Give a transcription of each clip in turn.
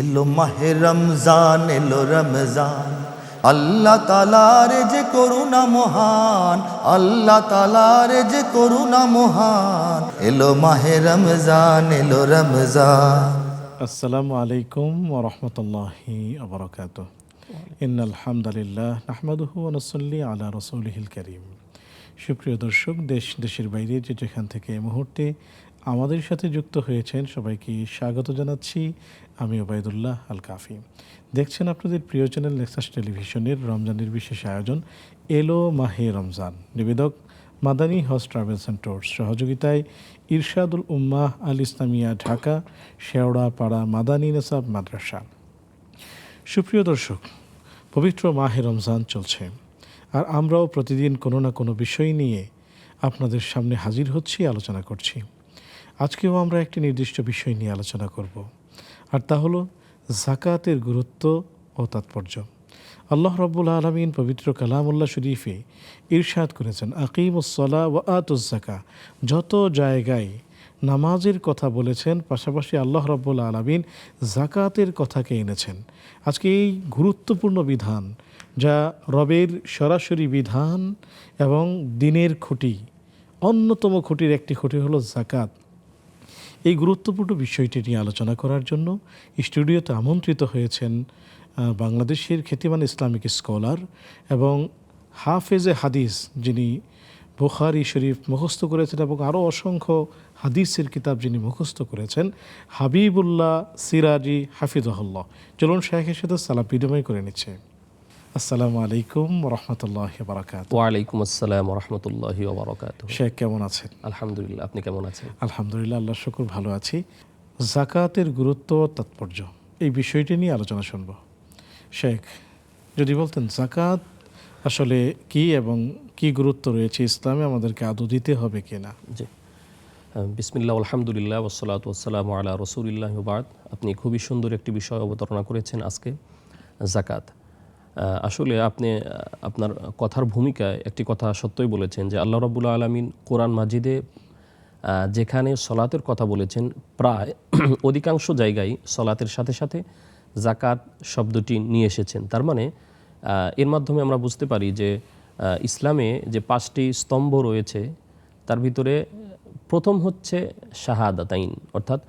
এলো মাহে রমজান, এলো রমজান, আল্লাহ তাআলার যে করুণা মহান, আল্লাহ তাআলার যে করুণা মহান। এলো মাহে রমজান, এলো রমজান। আসসালামু আলাইকুম ওয়া রাহমাতুল্লাহি ওয়া বারাকাতুহু। ইন্নাল হামদালিল্লাহ নাহমাদুহু ওয়া নুসাল্লি আলা রাসূলিহিল কারীম। সুপ্রিয় দর্শক, দেশের বাইরে যেখান থেকে এই মুহূর্তে আমাদের সাথে যুক্ত হয়েছেন সবাইকে স্বাগত জানাচ্ছি। আমি ওবায়দুল্লাহ আল কাফি। দেখছেন আপনাদের প্রিয় চ্যানেল নেক্সাস টেলিভিশনের রমজানের বিশেষ আয়োজন এলো মাহে রমজান। নিবেদক মাদানী হজ ট্রাভেলস অ্যান্ড ট্যুরস, সহযোগিতায় ইরশাদুল উম্মাহ আল ইসলামিয়া ঢাকা, শেওড়াপাড়া মাদানী নেসাব মাদ্রাসা। সুপ্রিয় দর্শক, পবিত্র মাহে রমজান চলছে, আর আমরাও প্রতিদিন কোনো না কোনো বিষয় নিয়ে আপনাদের সামনে হাজির হচ্ছি, আলোচনা করছি। আজকেও আমরা একটি নির্দিষ্ট বিষয় নিয়ে আলোচনা করব, আর তা হলো যাকাতের গুরুত্ব ও তাৎপর্য। আল্লাহ রাব্বুল আলামিন পবিত্র কালামুল্লাহ শরীফে ইরশাদ করেছেন, আকিমুস-সালাহ ওয়া আতুজ-যাকাহ। যত জায়গায় নামাজের কথা বলেছেন, পাশাপাশি আল্লাহ রাব্বুল আলামিন যাকাতের কথাকে এনেছেন। আজকে এই গুরুত্বপূর্ণ বিধান, যা রবের সরাসরি বিধান এবং দিনের খুঁটি, অন্যতম খুঁটির একটি খুঁটি হলো যাকাত। এই গুরুত্বপূর্ণ বিষয়টি নিয়ে আলোচনা করার জন্য স্টুডিওতে আমন্ত্রিত হয়েছেন বাংলাদেশের খ্যাতিমান ইসলামিক স্কলার এবং হাফেজে হাদিস, যিনি বুখারী শরীফ মুখস্থ করেছেন এবং আরও অসংখ্য হাদিসের কিতাব যিনি মুখস্থ করেছেন, হাবিবুল্লাহ সিরাজি হাফিজাহুল্লাহ। চলুন শেখের সাথে সালাম বিনিময় করে নিচ্ছে। আসসালামু আলাইকুম ওয়া রাহমাতুল্লাহি ওয়া বারাকাতুহু। ওয়া আলাইকুম আসসালাম ওয়া রাহমাতুল্লাহি ওয়া বারাকাতুহু। শেখ কেমন আছেন? আলহামদুলিল্লাহ, আপনি কেমন আছেন? আলহামদুলিল্লাহ, আল্লাহর শুকর ভালো আছি। যাকাতের গুরুত্ব ও তাৎপর্য, এই বিষয়টি নিয়ে আলোচনা শুনব। শেখ, যদি বলতেন যাকাত আসলে কি এবং কি গুরুত্ব রয়েছে ইসলামে, আমাদেরকে আদৌ দিতে হবে কিনা? জি, বিসমিল্লাহ, আলহামদুলিল্লাহ, ওয়াসসালাতু ওয়াসসালামু আলা রাসূলিল্লাহ ওয়া বা'দ। আপনি খুবই সুন্দর একটি বিষয় অবতারণা করেছেন আজকে, যাকাত। আসলে আপনি আপনার কথার ভূমিকায় একটি কথা সত্যই বলেছেন যে আল্লাহ রাব্বুল আলামিন কোরআন মাজিদে যেখানে সলাতের কথা বলেছেন, প্রায় অধিকাংশ জায়গায় সলাতের সাথে সাথে যাকাত শব্দটি নিয়ে এসেছেন। তার মানে এর মাধ্যমে আমরা বুঝতে পারি যে ইসলামে যে 5টি স্তম্ভ রয়েছে, তার ভিতরে প্রথম হচ্ছে শাহাদাতাইন, অর্থাৎ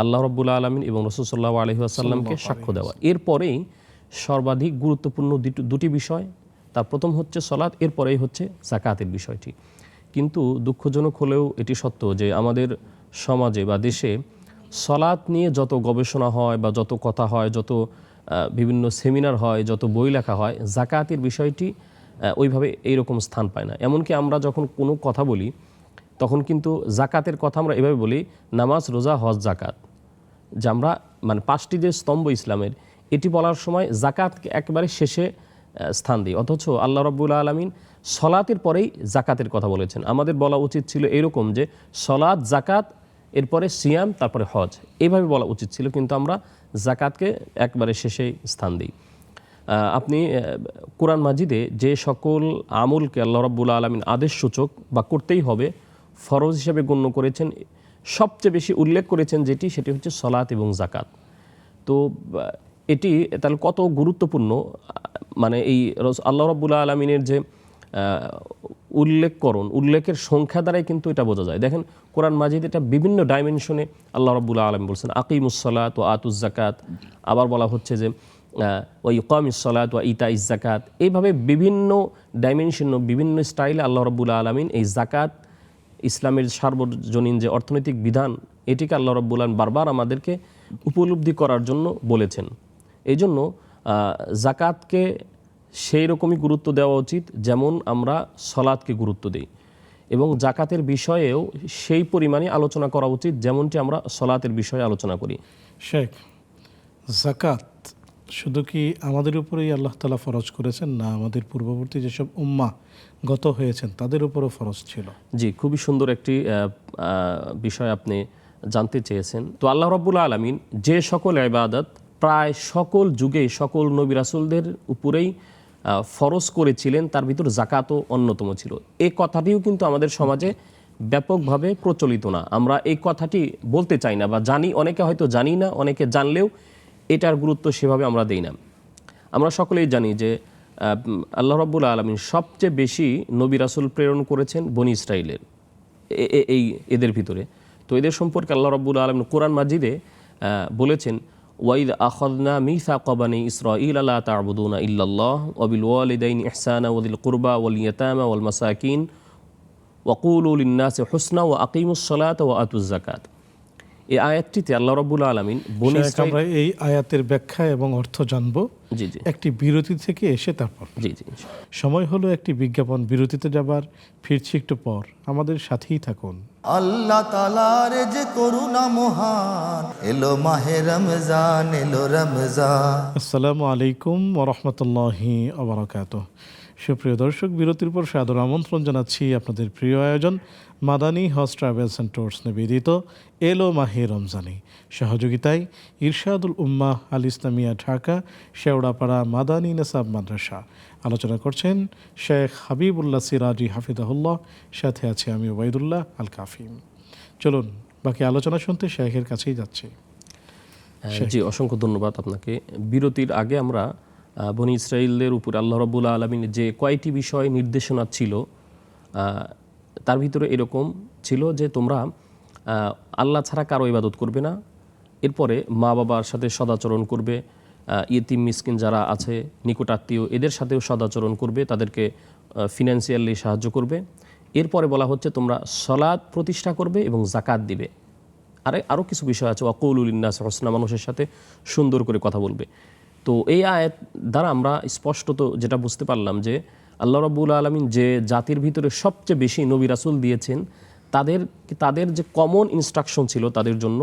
আল্লাহ রাব্বুল আলামিন এবং রাসূল সাল্লাল্লাহু আলাইহি ওয়াসাল্লামকে সাক্ষ্য দেওয়া। এরপরেই সর্বাধিক গুরুত্বপূর্ণ দুটি বিষয়, তার প্রথম হচ্ছে সলাত, এরপরেই হচ্ছে যাকাতের বিষয়টি। কিন্তু দুঃখজনক হলেও এটি সত্য যে আমাদের সমাজে বা দেশে সলাত নিয়ে যত গবেষণা হয় বা যত কথা হয়, যত বিভিন্ন সেমিনার হয়, যত বই লেখা হয়, যাকাতের বিষয়টি ওইভাবে এইরকম স্থান পায় না। এমনকি আমরা যখন কোনো কথা বলি, তখন কিন্তু যাকাতের কথা আমরা এভাবে বলি, নামাজ, রোজা, হজ, যাকাত। যে আমরা মানে 5টি যে স্তম্ভ ইসলামের, এটি বলার সময় যাকাতকে একেবারে শেষে স্থান দিই, অথচ আল্লাহ রাব্বুল আলামিন সলাতের পরেই যাকাতের কথা বলেছেন। আমাদের বলা উচিত ছিল এরকম যে সলাত, যাকাত, এরপরে সিয়াম, তারপরে হজ, এইভাবে বলা উচিত ছিল, কিন্তু আমরা যাকাতকে একবারে শেষেই স্থান দিই। আপনি কোরআন মাজিদে যে সকল আমলকে আল্লাহ রাব্বুল আলামিন আদেশসূচক বা করতেই হবে, ফরজ হিসেবে গণ্য করেছেন, সবচেয়ে বেশি উল্লেখ করেছেন সেটি হচ্ছে সলাত এবং যাকাত। তো এটি তাহলে কত গুরুত্বপূর্ণ, মানে এই আল্লাহ রাব্বুল আলামিনের যে উল্লেখের সংখ্যা দ্বারাই কিন্তু এটা বোঝা যায়। দেখেন, কোরআন মাজিদ এটা বিভিন্ন ডাইমেনশনে আল্লাহ রাব্বুল আলামিন বলছেন, আকিমুস-সালাত ওয়া আতুজ-যাকাত, আবার বলা হচ্ছে যে ওয়া ইকামিস-সালাত ওয়া ইতাইজ যাকাত। এইভাবে বিভিন্ন ডাইমেনশন, বিভিন্ন স্টাইলে আল্লাহ রাব্বুল আলামিন এই যাকাত, ইসলামের সার্বজনীন যে অর্থনৈতিক বিধান, এটিকে আল্লাহ রাব্বুল আলামিন বারবার আমাদেরকে উপলব্ধি করার জন্য বলেছেন। এই জন্য যাকাতকে সেই রকমই গুরুত্ব দেওয়া উচিত যেমন আমরা সলাতকে গুরুত্ব দিই, এবং যাকাতের বিষয়েও সেই পরিমাণে আলোচনা করা উচিত যেমনটি আমরা সলাতের বিষয়ে আলোচনা করি। শেখ, যাকাত শুধু কি আমাদের উপরেই আল্লাহ তাআলা ফরজ করেছেন, না আমাদের পূর্ববর্তী যেসব উম্মাহ গত হয়েছেন তাদের উপরও ফরজ ছিল? জি, খুবই সুন্দর একটি বিষয় আপনি জানতে চেয়েছেন। তো আল্লাহ রাব্বুল আলামিন যে সকল ইবাদত প্রায় সকল যুগে সকল নবী রাসূলদের উপরেই ফরজ করেছিলেন, তার ভিতর যাকাতও অন্যতম ছিল। এই কথাটিও কিন্তু আমাদের সমাজে ব্যাপকভাবে প্রচলিত না। আমরা এই কথাটি বলতে চাই না বা জানি, অনেকে হয়তো জানি না, অনেকে জানলেও এটার গুরুত্ব সেভাবে আমরা দেই না। আমরা সকলেই জানি যে আল্লাহ রাব্বুল আলামিন সবচেয়ে বেশি নবী রাসূল প্রেরণ করেছেন বনি ইসরাইলের এদের ভিতরে। তো এদের সম্পর্কে আল্লাহ রাব্বুল আলামিন কোরআন মাজিদে বলেছেন, ওয়াইদ আখাযনা মিসাকা বানি ইসরাঈল লা তা'বুদুনা ইল্লাল্লাহ ওয়া বিল ওয়ালিদাইনি ইহসানা ওয়া যিল কুরবা ওয়াল ইয়াতামা ওয়াল মাসাকিন ওয়া কুলু লিন-নাসি হুসনা ওয়া আকিমুস সালাতা ওয়া আতুজ যাকাত। এই আয়াতটিতে আল্লাহ রাব্বুল আলামিন বনি ইসরাঈল, আমরা এই আয়াতের ব্যাখ্যা এবং অর্থ জানবো জি জি একটি বিরতি থেকে এসে তারপর। জি জি সময় হলো একটি বিজ্ঞাপন বিরতিতে যাবার, ফিরছি একটু পর, আমাদের সাথেই থাকুন। আল্লাহ তাআলার যে করুণা মহান, এলো মাহে রমজান, এলো রমজান। আসসালামু আলাইকুম ওয়া রাহমাতুল্লাহি ওয়া বারাকাতুহু। সুপ্রিয় দর্শক, বিরতির পর সাদর আমন্ত্রণ জানাচ্ছি আপনাদের প্রিয় আয়োজন মাদানী হজ ট্রাভেলস অ্যান্ড ট্যুরস নিবেদিত এলো মাহে রমজানে। সহযোগিতায় ইরশাদুল উম্মাহ আল ইসলামিয়া ঢাকা, শেওড়াপাড়া মাদানী নেসাব মাদ্রাসা। আলোচনা করছেন শেখ হাবিবুল্লাহ সিরাজি হাফিজাহুল্লাহ, সাথে আছে আমি ওবাইদুল্লাহ আল কাফিম। চলুন বাকি আলোচনা শুনতে শেখের কাছেই যাচ্ছি। জি, অসংখ্য ধন্যবাদ আপনাকে। বিরতির আগে আমরা বনি ইসরাইলদের উপর আল্লাহ রাব্বুল আলামিনের যে কয়টি বিষয় নির্দেশনা ছিল, তার ভিতরে এরকম ছিল যে তোমরা আল্লাহ ছাড়া কারো ইবাদত করবে না, এরপরে মা বাবার সাথে সদাচরণ করবে, ইয়েতিম মিসকিন যারা আছে নিকটাত্মীয় এদের সাথেও সদাচরণ করবে, তাদেরকে ফিনান্সিয়ালি সাহায্য করবে। এরপরে বলা হচ্ছে তোমরা সালাত প্রতিষ্ঠা করবে এবং যাকাত দিবে। আরও কিছু বিষয় আছে, ওয়াকুলু লিন-নাসি হুসনা, মানুষের সাথে সুন্দর করে কথা বলবে। তো এই আয়াত দ্বারা আমরা স্পষ্টত যেটা বুঝতে পারলাম যে আল্লাহ রাব্বুল আলামিন যে জাতির ভিতরে সবচেয়ে বেশি নবী রাসূল দিয়েছেন, তাদের যে কমন ইনস্ট্রাকশন ছিল তাদের জন্য,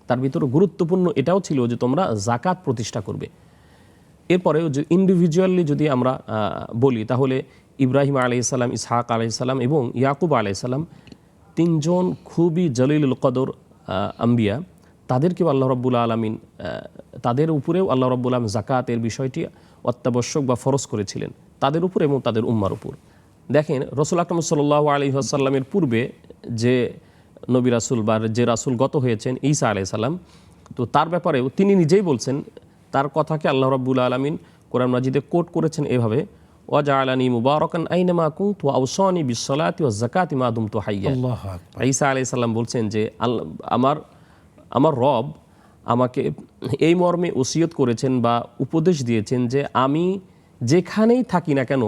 তার ভিতরে গুরুত্বপূর্ণ এটাও ছিল যে তোমরা যাকাত প্রতিষ্ঠা করবে। এরপরেও যে ইন্ডিভিজুয়ালি যদি আমরা বলি, তাহলে ইব্রাহিম আলাইহিস সালাম, ইসহাক আলাইহিস সালাম এবং ইয়াকুব আলাইহিস সালাম তিনজন খুবই জলিলুল কদর আম্বিয়া, তাদেরকেও আল্লাহ রাব্বুল আলামিন, তাদের উপরেও আল্লাহ রাব্বুল আলামিন যাকাতের বিষয়টি অত্যাবশ্যক বা ফরজ করেছিলেন তাদের উপর এবং তাদের উম্মার উপর। দেখেন, রাসূল আকরাম সাল্লাল্লাহু আলাইহি ওয়াসাল্লামের পূর্বে যে নবী রাসূল বা যে রাসূল গত হয়েছেন ঈসা আলাইহিস সালাম, তো তার ব্যাপারেও তিনি নিজেই বলছেন, তার কথাকে আল্লাহ রাব্বুল আলামিন কোরআন মাজিদে কোট করেছেন এভাবে, ওয়াজআলানি মুবারাকান আইনামা কুনতু ওয়া আওসানি বিস-সালাতি ওয়াজ-যাকাতি মা দুমতু হাইয়্যা। আল্লাহু আকবার। ঈসা আলাইহিস সালাম বলছেন যে আমার রব আমাকে এই মর্মে ওসিয়ত করেছেন বা উপদেশ দিয়েছেন যে আমি যেখানেই থাকি না কেন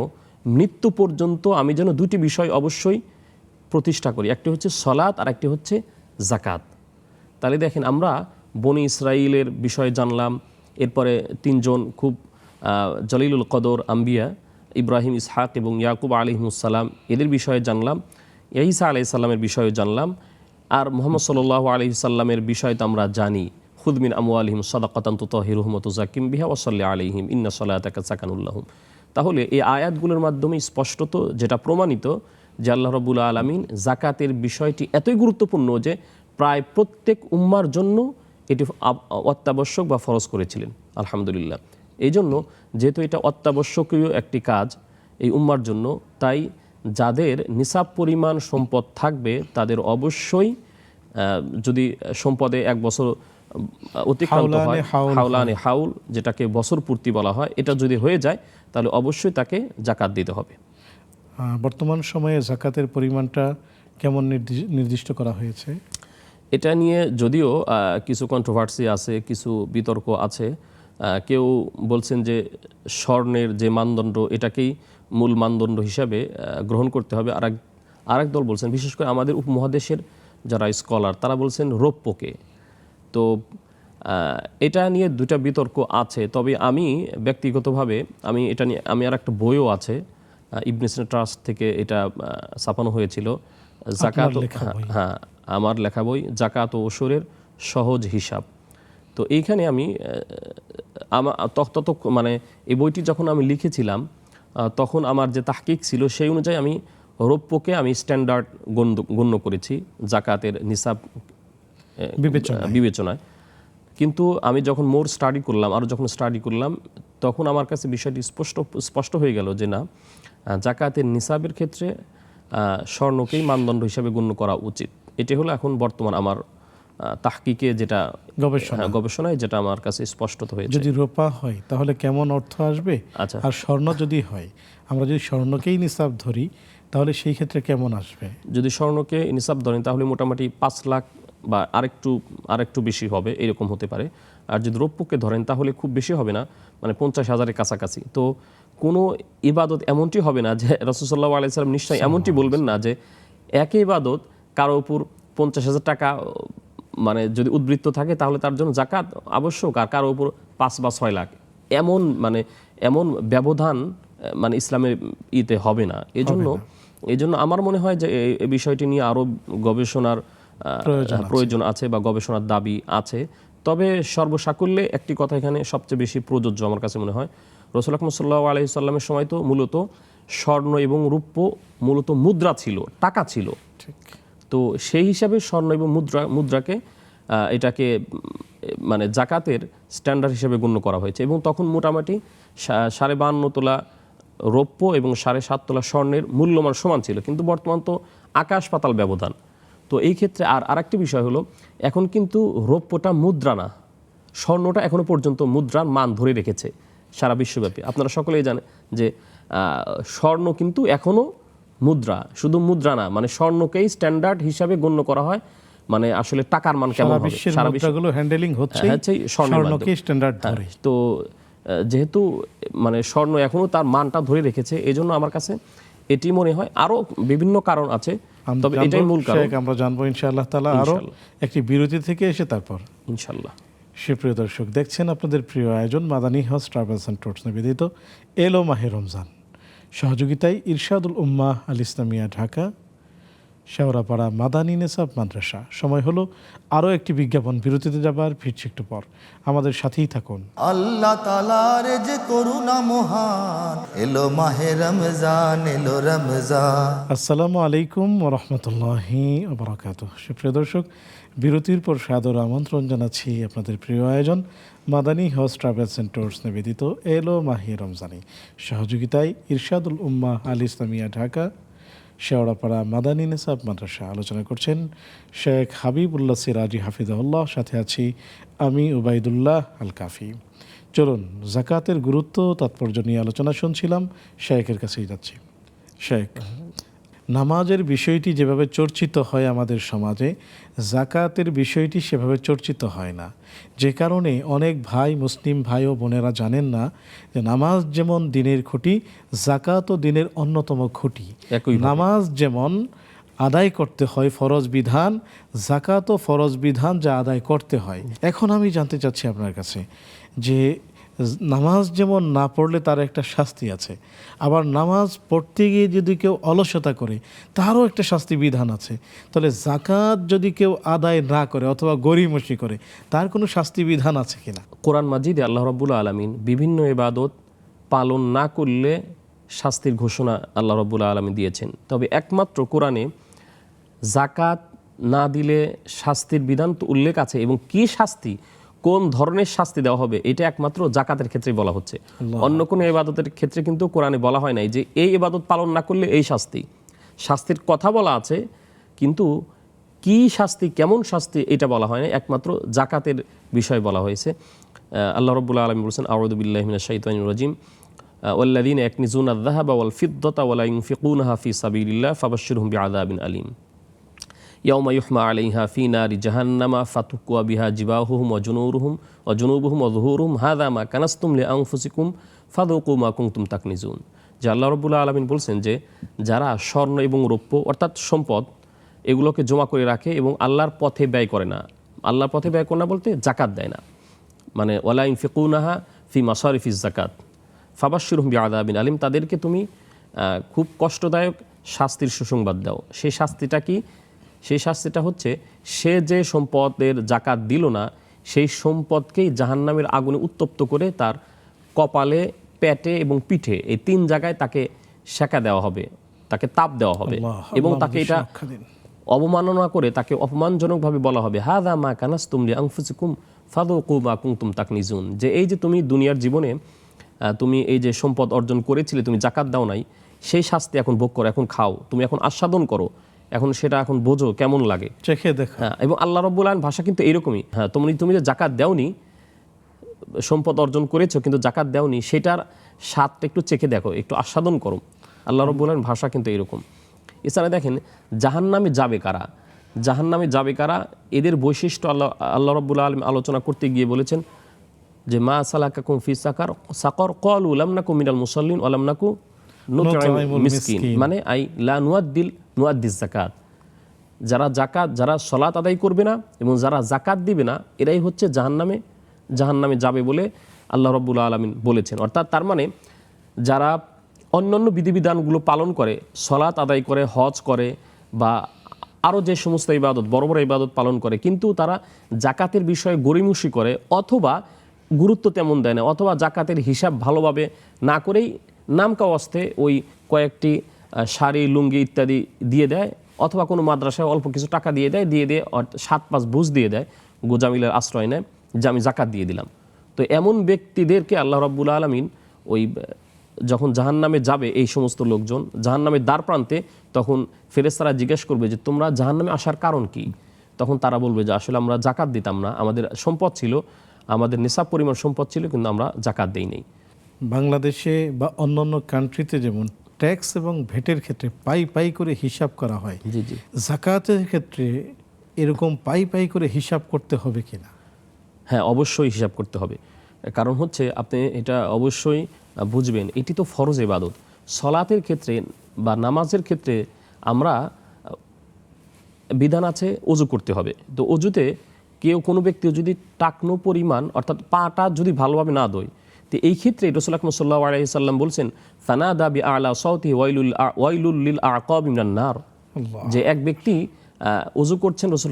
মৃত্যু পর্যন্ত আমি যেন দুটি বিষয় অবশ্যই প্রতিষ্ঠা করি, একটি হচ্ছে সালাত আর একটি হচ্ছে যাকাত। তাহলে দেখেন, আমরা বনি ইসরাইলের বিষয়ে জানলাম, এরপরে তিনজন খুব জলিলুল কদর আম্বিয়া ইব্রাহিম, ইসহাক এবং ইয়াকুব আলাইহিমুস সালাম এদের বিষয়ে জানলাম, ঈসা আলাইহিস সালামের বিষয়ে জানলাম, আর মুহাম্মদ সাল্লাল্লাহু আলাইহি সাল্লামের বিষয় তো আমরা জানি, খুদ মিন আমওয়ালিহিম সাদাকাতান তুতাহিরুহুম ওয়া তুযাক্কিম বিহা ওয়া সাল্লি আলাইহিম ইন্না সালাতাকা সাকানুল লাহুম। তাহলে এই আয়াতগুলোর মাধ্যমে স্পষ্টত যেটা প্রমাণিত যে আল্লাহ রাব্বুল আলামিন যাকাতের বিষয়টি এতই গুরুত্বপূর্ণ যে প্রায় প্রত্যেক উম্মার জন্য এটি অত্যাবশ্যক বা ফরজ করেছিলেন। আলহামদুলিল্লাহ। এই জন্য যেহেতু এটা অত্যাবশ্যকীয় একটি কাজ এই উম্মার জন্য, তাই যাদের নিসাব পরিমাণ সম্পদ থাকবে তাদের অবশ্যই, যদি সম্পদে এক বছর অতিক্রান্ত হয়, হাওলানে হাউল যেটাকে বছর পূর্তি বলা হয়, এটা যদি হয়ে যায় তাহলে অবশ্যই তাকে যাকাত দিতে হবে। বর্তমান সময়ে যাকাতের পরিমাণটা কেমন নির্দিষ্ট করা হয়েছে? এটা নিয়ে যদিও কিছু কন্ট্রোভার্সি আছে, কিছু বিতর্ক আছে। কেউ বলছেন যে স্বর্ণের যে মানদণ্ড এটাকেই মূল মানদণ্ড হিসাবে গ্রহণ করতে হবে, আরেক দল বলছেন, বিশেষ করে আমাদের উপমহাদেশের যারা স্কলার তারা বলছেন রৌপ্যকে। তো এটা নিয়ে দুটা বিতর্ক আছে। তবে আমি ব্যক্তিগতভাবে এটা নিয়ে আর একটা বইও আছে, ইবনে সিনা ট্রাস্ট থেকে এটা ছাপানো হয়েছিল, যাকাত, হ্যাঁ আমার লেখা বই, যাকাত ও ওশরের সহজ হিসাব। তো এইখানে আমি মানে এই বইটি যখন আমি লিখেছিলাম তখন আমার যে তাহকিক ছিল সেই অনুযায়ী আমি রৌপ্যকে আমি স্ট্যান্ডার্ড গণ্য করেছি যাকাতের নিসাব বিবেচনায়। কিন্তু আমি যখন মোর স্টাডি করলাম, আরও যখন স্টাডি করলাম, তখন আমার কাছে বিষয়টি স্পষ্ট হয়ে গেল যে না, যাকাতের নিসাবের ক্ষেত্রে স্বর্ণকেই মানদণ্ড হিসাবে গণ্য করা উচিত। এটি হলো এখন বর্তমান আমার তাহকিকে যেটা গবেষণা। গবেষণায় যেটা আমার কাছে স্পষ্টত হয়েছে। যদি রূপা হয় তাহলে কেমন অর্থ আসবে? আচ্ছা, আর স্বর্ণ যদি হয়, আমরা যদি স্বর্ণকেই নিসাব ধরি তাহলে সেই ক্ষেত্রে কেমন আসবে? যদি স্বর্ণকে নিসাব ধরেন তাহলে মোটামুটি 5 লাখ বা আরেকটু বেশি হবে, এরকম হতে পারে। আর যদি রৌপ্যকে ধরেন তাহলে খুব বেশি হবে না, মানে 50,000-এর কাছাকাছি। তো কোনো ইবাদত এমনটি হবে না যে রাসূল সাল্লাল্লাহু আলাইহি ওয়াসাল্লাম নিশ্চয়ই এমনটি বলবেন না যে এক ইবাদত কারো উপর 50,000 টাকা মানে যদি উদ্বৃত্ত থাকে তাহলে তার জন্য জাকাত আবশ্যক, আর কারো উপর 5 বা 6 লাখ, এমন ব্যবধান মানে ইসলামের ইতে হবে না। এজন্য আমার মনে হয় যে এই বিষয়টি নিয়ে আরো গবেষণার প্রয়োজন আছে বা গবেষণার দাবি আছে। তবে সর্বসাকুল্যে একটি কথা এখানে সবচেয়ে বেশি প্রযোজ্য আমার কাছে মনে হয়, রাসূল আকরাম সাল্লাল্লাহু আলাইহি সাল্লামের সময় তো মূলত স্বর্ণ এবং রৌপ্য মূলত মুদ্রা ছিল, টাকা ছিল। তো সেই হিসাবে স্বর্ণ এবং মুদ্রাকে এটাকে মানে জাকাতের স্ট্যান্ডার্ড হিসেবে গণ্য করা হয়েছে, এবং তখন মোটামুটি 52.5 তোলা রৌপ্য এবং 7.5 তোলা স্বর্ণের মূল্যমান সমান ছিল। কিন্তু বর্তমান তো আকাশ পাতাল ব্যবধান। তো এই ক্ষেত্রে আরেকটি বিষয় হলো, এখন কিন্তু রৌপ্যটা মুদ্রা না, স্বর্ণটা এখনো পর্যন্ত মুদ্রার মান ধরে রেখেছে সারা বিশ্বব্যাপী। আপনারা সকলেই জানেন যে স্বর্ণ কিন্তু এখনো মুদ্রা, শুধু মুদ্রা না, মানে স্বর্ণকেই স্ট্যান্ডার্ড হিসাবে গণ্য করা হয়। মানে আসলে টাকার মান কেমন হবে, সারা মুদ্রাগুলো হ্যান্ডেলিং হচ্ছে স্বর্ণকেই স্ট্যান্ডার্ড ধরে। তো যেহেতু মানে স্বর্ণ এখনো তার মানটা ধরে রেখেছে, এজন্য আমার কাছে এটি মনে হয়। আরো বিভিন্ন কারণ আছে, তবে এটাই মূল কারণ। আমরা জানবো ইনশাআল্লাহ তাআলা আরো একটি বিরতি থেকে এসে তারপর ইনশাআল্লাহ। সুপ্রিয় দর্শক, দেখছেন আপনাদের প্রিয় আয়োজন Madani house travels and tours নিবেদিত এলো মাহে রমজান। সহযোগিতায় ইরশাদুল উম্মাহ আল ইসলামিয়া ঢাকা, শেওড়াপাড়া মাদানী নেসাব মাদ্রাসা। সময় হলো আরও একটি বিজ্ঞাপন, বিরতিতে যাবার, ফিরছি একটু পর, আমাদের সাথেই থাকুন। আল্লাহ তাআলার যে করুণা মহান, এলো মাহে রমজান, এলো রমজান। আসসালামু আলাইকুম ওয়া রাহমাতুল্লাহি ওয়া বারাকাতুহু। সুপ্রিয় দর্শক, বিরতির পর সাদর আমন্ত্রণ জানাচ্ছি আপনাদের প্রিয় আয়োজন Madani house travels and tours নিবেদিত এলো মাহে রমজানি। সহযোগিতায় ইরশাদুল উম্মাহ আল ইসলামিয়া ঢাকা, শেওড়াপাড়া মাদানী নেসাব মাদ্রাসা। আলোচনা করছেন শেখ হাবিবুল্লাহ সিরাজি হাফিজাহুল্লাহ, সাথে আছি আমি উবাইদুল্লাহ আল কাফি। চলুন জাকাতের গুরুত্ব তাৎপর্য নিয়ে আলোচনা শুনছিলাম, শেখের কাছেই যাচ্ছি। শেখ, নামাজের বিষয়টি যেভাবে চর্চিত হয় আমাদের সমাজে, জাকাতের বিষয়টি সেভাবে চর্চিত হয় না, যে কারণে অনেক ভাই, মুসলিম ভাই ও বোনেরা জানেন না যে নামাজ যেমন দিনের খুঁটি, জাকাতও দিনের অন্যতম খুঁটি। নামাজ যেমন আদায় করতে হয় ফরজ বিধান, জাকাতও ফরজ বিধান যা আদায় করতে হয়। এখন আমি জানতে চাচ্ছি আপনার কাছে যে নামাজ যেমন না পড়লে তার একটা শাস্তি আছে, আবার নামাজ পড়তে গিয়ে যদি কেউ অলসতা করে তারও একটা শাস্তি বিধান আছে, তাহলে জাকাত যদি কেউ আদায় না করে অথবা গরিমসি করে তার কোনো শাস্তি বিধান আছে কিনা? কোরআন মাজিদে আল্লাহ রাব্বুল আলামিন বিভিন্ন ইবাদত পালন না করলে শাস্তির ঘোষণা আল্লাহ রাব্বুল আলামিন দিয়েছেন। তবে একমাত্র কোরআনে জাকাত না দিলে শাস্তির বিধান তো উল্লেখ আছে, এবং কি শাস্তি, কোন ধরনের শাস্তি দেওয়া হবে, এটা একমাত্র জাকাতের ক্ষেত্রে বলা হচ্ছে। অন্য কোনো ইবাদতের ক্ষেত্রে কিন্তু কোরআনে বলা হয় নাই যে এই ইবাদত পালন না করলে এই শাস্তি। শাস্তির কথা বলা আছে, কিন্তু কি শাস্তি, কেমন শাস্তি, এটা বলা হয় না, একমাত্র জাকাতের বিষয় বলা হয়েছে। আল্লাহ রাব্বুল আলামিন বলেছেন, আউযু বিল্লাহি মিনাশ শাইতানির রাজিম, ওয়াল্লাযীনা ইয়াকনিজুনা আয-যাহাবা ওয়াল ফিদ্দাতা ওয়া লা ইউনফিকুনাহা ফি সাবিলিল্লাহ ফাবাশশিরহুম বিআযাবিন আলীম ইয়াউমা ইউহমা আলাইহা ফি নারি জাহান্নামা ফাতুকুয়া বিহা জিবাহুহুম ওয়া জুনুরুহুম ওয়া জুনুবুহুম ওয়া যুহুরুহুম হাযা মা কানাসতুম লিআনফুসিকুম ফাযুকু মা কুনতুম তাকনিজুন। যে আল্লাহ রাব্বুল আলামিন বলছেন যে যারা স্বর্ণ এবং রৌপ্য অর্থাৎ সম্পদ এগুলোকে জমা করে রাখে এবং আল্লাহর পথে ব্যয় করে না, আল্লাহর পথে ব্যয় করে না বলতে জাকাত দেয় না, মানে ওয়ালা ইনফিকুনাহা ফি মাসারিফিজ জাকাত ফাবাশশিরহুম বিআযাবিন আলীম, তাদেরকে তুমি খুব কষ্টদায়ক শাস্তির সুসংবাদ দাও। সেই শাস্তিটা কি? সেই শাস্তিটা হচ্ছে সে যে সম্পদের জাকাত দিল না, সেই সম্পদকেই জাহান্নামের আগুনে উত্তপ্ত করে তার কপালে, পেটে এবং পিঠে, এই 3 জায়গায় তাকে সেকা দেওয়া হবে, তাকে তাপ দেওয়া হবে, এবং তাকে এটা অবমাননা করে তাকে অপমানজনকভাবে বলা হবে, হাযা মা কানাসতুম লিআনফুসিকুম ফাযুকু মা কুনতুম তাকনিজুন, যে এই যে তুমি দুনিয়ার জীবনে তুমি এই যে সম্পদ অর্জন করেছিলে, তুমি জাকাত দাও নাই, সেই শাস্তি এখন ভোগ করো, এখন খাও, তুমি এখন আস্বাদন করো এখন সেটা এখন বোঝো কেমন লাগে। চেখে দেখো। হ্যাঁ, এবং আল্লাহ রাব্বুল আলামিন ভাষা কিন্তু এরকমই। হ্যাঁ, তুমি যে জাকাত দেওনি, সম্পদ অর্জন করেছো কিন্তু জাকাত দেওনি, সেটার স্বাদটা একটু চেখে দেখো, একটু আস্বাদন করো। আল্লাহ রাব্বুল আলামিন ভাষা কিন্তু এরকম। এছাড়া দেখেন জাহান্নামে যাবে কারা, জাহান্নামে যাবে কারা, এদের বৈশিষ্ট্য আল্লাহ রাব্বুল আলামিন আলোচনা করতে গিয়ে বলেছেন যে মা সালাকাকুম ফি সাকর ক্বালু লাম নাকু মিনাল মুসাল্লিন ওয়া লাম নাকু নুতঈমুল মিসকিন, মানে আই লা নুআদ্দিজ যাকাত। যারা সালাত আদায় করবে না এবং যারা যাকাত দিবে না, এরাই হচ্ছে জাহান্নামে যাবে বলে আল্লাহ রাব্বুল আলামিন বলেছেন। অর্থাৎ তার মানে যারা অন্যান্য বিধিবিধানগুলো পালন করে, সালাত আদায় করে, হজ করে বা আরও যে সমস্ত ইবাদত, বড় বড় ইবাদত পালন করে, কিন্তু তারা জাকাতের বিষয়ে গড়িমসি করে অথবা গুরুত্ব তেমন দেয় না, অথবা জাকাতের হিসাব ভালোভাবে না করেই নামকাওয়াস্তে ওই কয়েকটি শাড়ি, লুঙ্গি ইত্যাদি দিয়ে দেয়, অথবা কোনো মাদ্রাসায় অল্প কিছু টাকা দিয়ে দেয়, 7-5 বুঝ দিয়ে দেয়, গোজামিলের আশ্রয় নেয় যে আমি জাকাত দিয়ে দিলাম। তো এমন ব্যক্তিদেরকে আল্লাহ রাব্বুল আলামিন ওই যখন জাহান্নামে যাবে, এই সমস্ত লোকজন জাহান্নামের দ্বার প্রান্তে, তখন ফেরেশতারা জিজ্ঞেস করবে যে তোমরা জাহান্নামে আসার কারণ কি? তখন তারা বলবে যে আসলে আমরা জাকাত দিতাম না, আমাদের সম্পদ ছিল, আমাদের নিসাব পরিমাণ সম্পদ ছিল, কিন্তু আমরা জাকাত দেই নাই। বাংলাদেশে বা অন্যান্য কান্ট্রিতে যেমন ট্যাক্স এবং ভ্যাটের ক্ষেত্রে পাই করে হিসাব করা হয়, জি জি, যাকাতের ক্ষেত্রে এরকম পাই করে হিসাব করতে হবে কিনা? হ্যাঁ, অবশ্যই হিসাব করতে হবে। কারণ হচ্ছে আপনি এটা অবশ্যই বুঝবেন, এটি তো ফরজ ইবাদত। সলাতের ক্ষেত্রে বা নামাজের ক্ষেত্রে আমরা বিধান আছে ওযু করতে হবে। তো ওযুতে কোনো ব্যক্তি যদি টাকনো পরিমাণ, অর্থাৎ পাটা যদি ভালোভাবে না দোয়, তো এই ক্ষেত্রে রাসূল আকরাম সাল্লাল্লাহু আলাইহি সাল্লাম বলছেন ফানাদা বিআলা সাউতিহি ওয়াইলুল লিল আ'কাবি মিনান নার, যে এক ব্যক্তি ওযু করছেন, রাসূল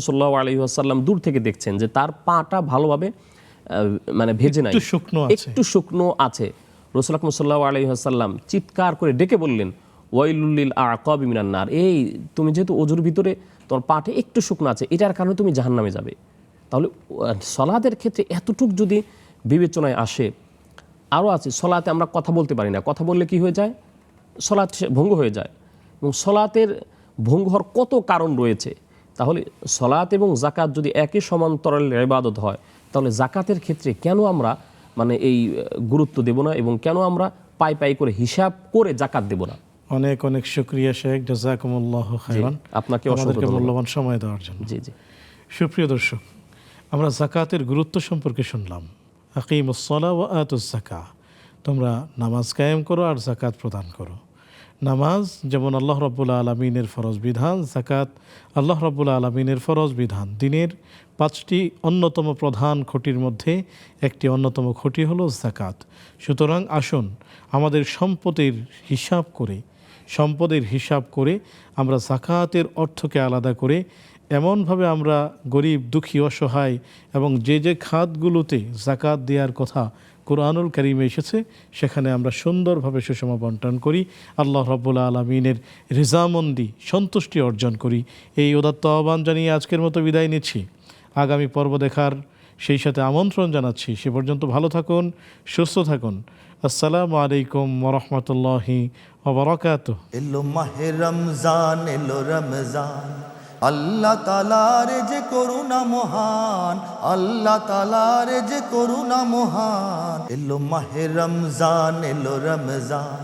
সাল্লাল্লাহু আলাইহি ওয়াসাল্লাম দূর থেকে দেখছেন যে তার পাটা ভালোভাবে মানে ভেজে নাই, একটু শুকনো আছে। রাসূল আকরাম সাল্লাল্লাহু আলাইহি ওয়াসাল্লাম চিৎকার করে ডেকে বললেন ওয়াইলুল লিল আ'কাবি মিনান নার, এই তুমি যেহেতু ওযুর ভিতরে তোমার পাটে একটু শুকনো আছে, এটার কারণে তুমি জাহান্নামে যাবে। তাহলে সালাতের ক্ষেত্রে এতটুক যদি বিবেচনায় আসে, আরও আছে সলাতে আমরা কথা বলতে পারি না, কথা বললে কি হয়ে যায়, সলাত ভঙ্গ হয়ে যায়। এবং সলাতের ভঙ্গ হওয়ার কত কারণ রয়েছে। তাহলে সলাত এবং জাকাত যদি একই সমান্তরাল ইবাদত হয়, তাহলে জাকাতের ক্ষেত্রে কেন আমরা মানে এই গুরুত্ব দেব না, এবং কেন আমরা পাই করে হিসাব করে জাকাত দেব না? অনেক অনেক শুকরিয়া শেখ, জাযাকুমুল্লাহু খাইরান, আপনাকে আমাদেরকে মূল্যবান সময় দেওয়ার জন্য। জি জি। সুপ্রিয় দর্শক, আমরা জাকাতের গুরুত্ব সম্পর্কে শুনলাম। আকিমুস সালাহ ওয়া আতুজ যাকাহ, তোমরা নামাজ কায়েম করো আর জাকাত প্রদান করো। নামাজ যেমন আল্লাহ রাব্বুল আলামিনের ফরজ বিধান, জাকাত আল্লাহ রাব্বুল আলামিনের ফরজ বিধান। দিনের 5টি অন্যতম প্রধান খুঁটির মধ্যে একটি অন্যতম খুঁটি হলো জাকাত। সুতরাং আসুন আমাদের সম্পদের হিসাব করে আমরা জাকাতের অর্থকে আলাদা করে এমনভাবে আমরা গরিব, দুঃখী, অসহায় এবং যে খাতগুলোতে জাকাত দেওয়ার কথা কোরআনুল কারীমে এসেছে, সেখানে আমরা সুন্দরভাবে সুষম বন্টন করি, আল্লাহ রাব্বুল আলামিনের রিজামন্দি, সন্তুষ্টি অর্জন করি। এই উদাত্ত আহ্বান জানিয়ে আজকের মতো বিদায় নিচ্ছি। আগামী পর্ব দেখার সেই সাথে আমন্ত্রণ জানাচ্ছি। সে পর্যন্ত ভালো থাকুন, সুস্থ থাকুন। আসসালামু আলাইকুম ওয়া রাহমাতুল্লাহি ওয়া বারাকাতুহু। এলো মাহে রমজান, এলো রমজান, আল্লাহ তাআলার যে করুণা মহান, আল্লাহ তাআলার যে করুণা মহান। এলো মাহে রমজান, এলো রমজান,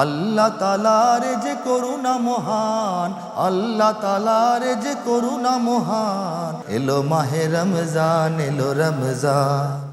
আল্লাহ তাআলার যে করুণা মহান, আল্লাহ তাআলার যে করুণা মহান। এলো মাহে রমজান, এলো রমজান।